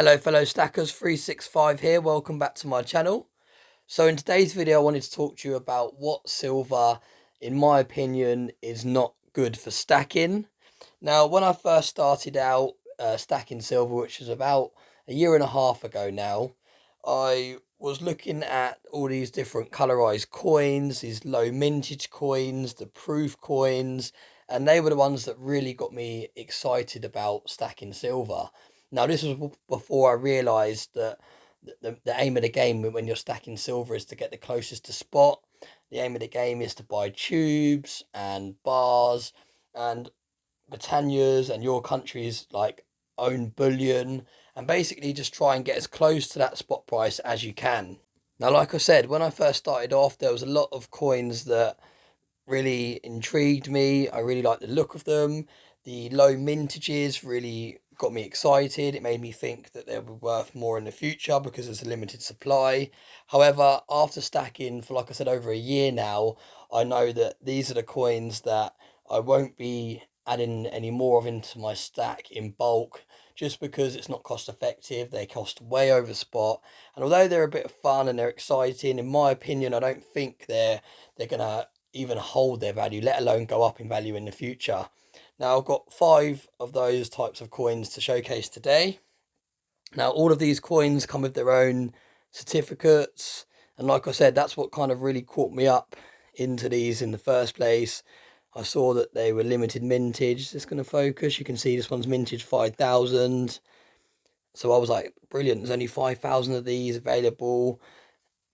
Hello fellow stackers, 365 here, welcome back to my channel. So in today's video I wanted to talk to you about what silver, in my opinion, is not good for stacking. Now when I first started out stacking silver, which is about a year and a half ago now, I was looking at all these different colorized coins, these low mintage coins, the proof coins, and they were the ones that really got me excited about stacking silver. Now this was before I realized that the aim of the game when you're stacking silver is to get the closest to spot. The aim of the game is to buy tubes and bars and Britannia's and your country's like own bullion, and basically just try and get as close to that spot price as you can. Now, like I said, when I first started off, there was a lot of coins that really intrigued me. I really liked the look of them. The low mintages really got me excited. It made me think that they'll be worth more in the future because there's a limited supply. However, after stacking for, like I said, over a year now, I know that these are the coins that I won't be adding any more of into my stack in bulk just because it's not cost effective. They cost way over spot, and although they're a bit of fun and they're exciting, in my opinion, I don't think they're gonna even hold their value, let alone go up in value in the future. Now I've got 5 of those types of coins to showcase today. Now all of these coins come with their own certificates, and like I said, that's what kind of really caught me up into these in the first place. I saw that they were limited mintage. It's going to focus. You can see this one's mintage 5,000. So I was like, brilliant, there's only 5,000 of these available.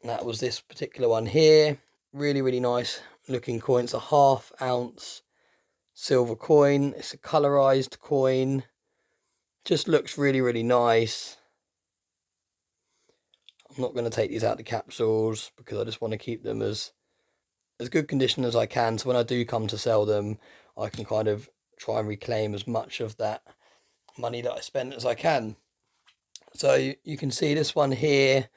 And that was this particular one here. Really, really nice looking coin. It's a ½ ounce silver coin. It's a colorized coin. Just looks really, really nice. I'm not going to take these out of the capsules because I just want to keep them as good condition as I can. So when I do come to sell them, I can kind of try and reclaim as much of that money that I spent as I can. So you can see this one here.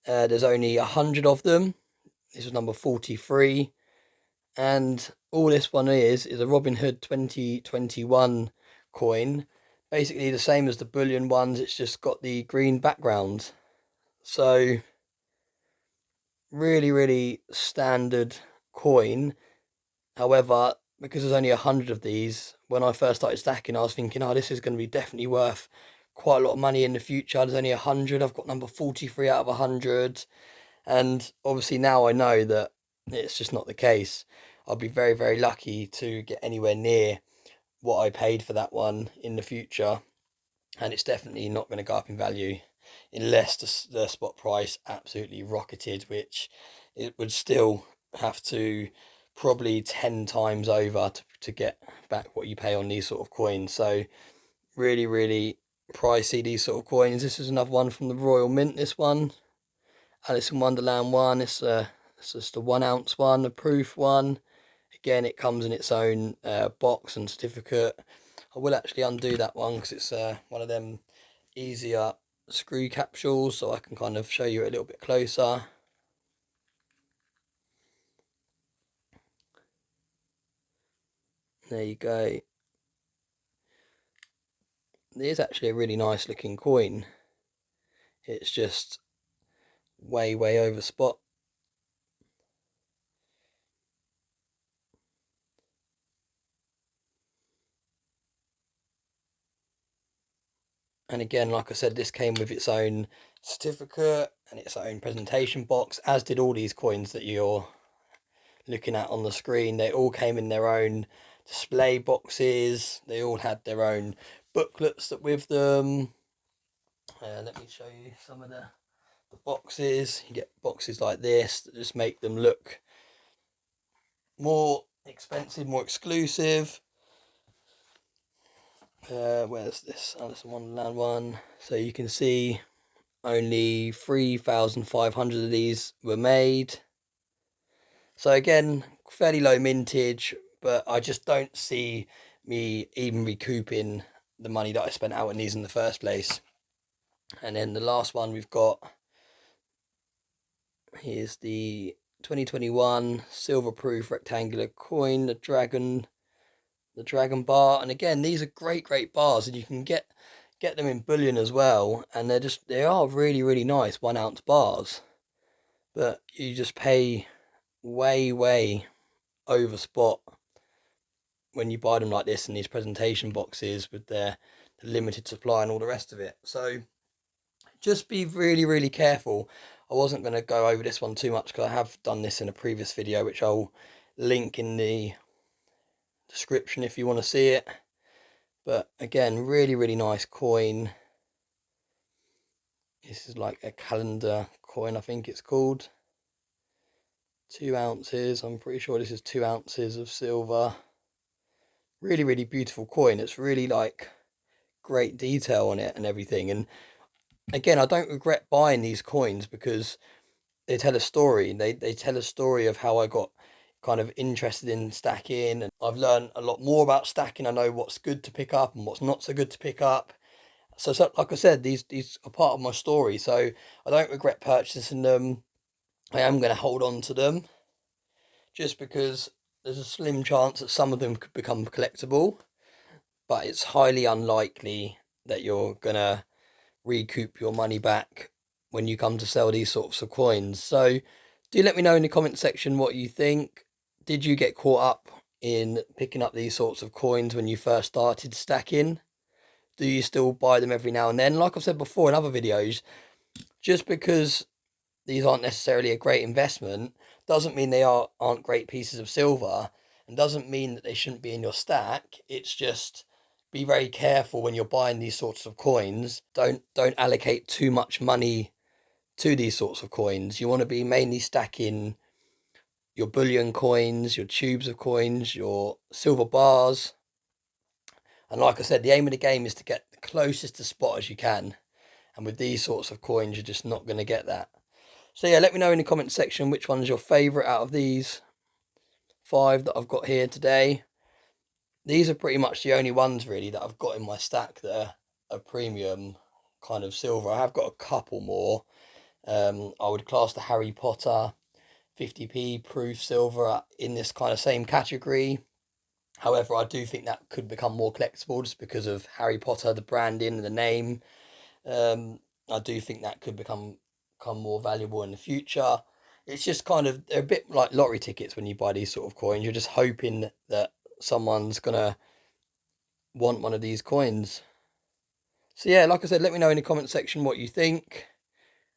There's only 100 of them. This is number 43. And all this one is a Robinhood 2021 coin. Basically the same as the bullion ones, it's just got the green background. So really, really standard coin. However, because there's only 100 of these, when I first started stacking, I was thinking, oh, this is going to be definitely worth quite a lot of money in the future. There's only 100. I've got number 43 out of 100. And obviously now I know that it's just not the case. I'll be very, very lucky to get anywhere near what I paid for that one in the future. And it's definitely not going to go up in value unless the spot price absolutely rocketed, which it would still have to probably 10 times over to get back what you pay on these sort of coins. So really, really pricey, these sort of coins. This is another one from the Royal Mint, this one. Alice in Wonderland one. It's just a 1 ounce one, a proof one. Again, it comes in its own box and certificate. I will actually undo that one because it's one of them easier screw capsules, so I can kind of show you a little bit closer. There you go. It is actually a really nice looking coin. It's just way, way over spot. And again, like I said, this came with its own certificate and its own presentation box, as did all these coins that you're looking at on the screen. They all came in their own display boxes. They all had their own booklets that with them. Let me show you some of the boxes. You get boxes like this that just make them look more expensive, more exclusive. Where's this Alice in Wonderland one? So you can see only 3,500 of these were made. So again, fairly low mintage, but I just don't see me even recouping the money that I spent out on these in the first place. And then the last one we've got, here's the 2021 silver proof rectangular coin, the dragon bar. And again, these are great bars, and you can get get them in bullion as well, and they are really, really nice 1 ounce bars. But you just pay way over spot when you buy them like this in these presentation boxes with the limited supply and all the rest of it. So just be really, really careful. I wasn't going to go over this one too much because I have done this in a previous video, which I'll link in the description if you want to see it. But again, really, really nice coin. This is like a calendar coin, I think it's called. 2 ounces. I'm pretty sure this is 2 ounces of silver. Really, really beautiful coin. It's really like great detail on it and everything. And again, I don't regret buying these coins because they tell a story. They tell a story of how I got kind of interested in stacking, and I've learned a lot more about stacking. I know what's good to pick up and what's not so good to pick up. So like I said, these are part of my story. So I don't regret purchasing them. I am going to hold on to them just because there's a slim chance that some of them could become collectible, but it's highly unlikely that you're going to recoup your money back when you come to sell these sorts of coins. So do let me know in the comment section what you think. Did you get caught up in picking up these sorts of coins when you first started stacking? Do you still buy them every now and then? Like I've said before in other videos, just because these aren't necessarily a great investment doesn't mean they aren't great pieces of silver, and doesn't mean that they shouldn't be in your stack. It's just be very careful when you're buying these sorts of coins. Don't allocate too much money to these sorts of coins. You want to be mainly stacking your bullion coins, your tubes of coins, your silver bars. And like I said, the aim of the game is to get the closest to spot as you can. And with these sorts of coins, you're just not going to get that. So yeah, let me know in the comment section which one's your favourite out of these 5 that I've got here today. These are pretty much the only ones really that I've got in my stack that are premium kind of silver. I have got a couple more. I would class the Harry Potter 50p proof silver in this kind of same category. However, I do think that could become more collectible just because of Harry Potter, the branding and the name. I do think that could become more valuable in the future. It's just kind of, they're a bit like lottery tickets when you buy these sort of coins. You're just hoping that someone's gonna want one of these coins. So yeah, like I said, let me know in the comment section what you think.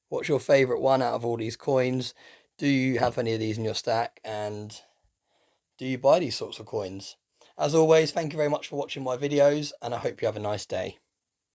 What's your favourite one out of all these coins? Do you have any of these in your stack, and do you buy these sorts of coins? As always, thank you very much for watching my videos, and I hope you have a nice day.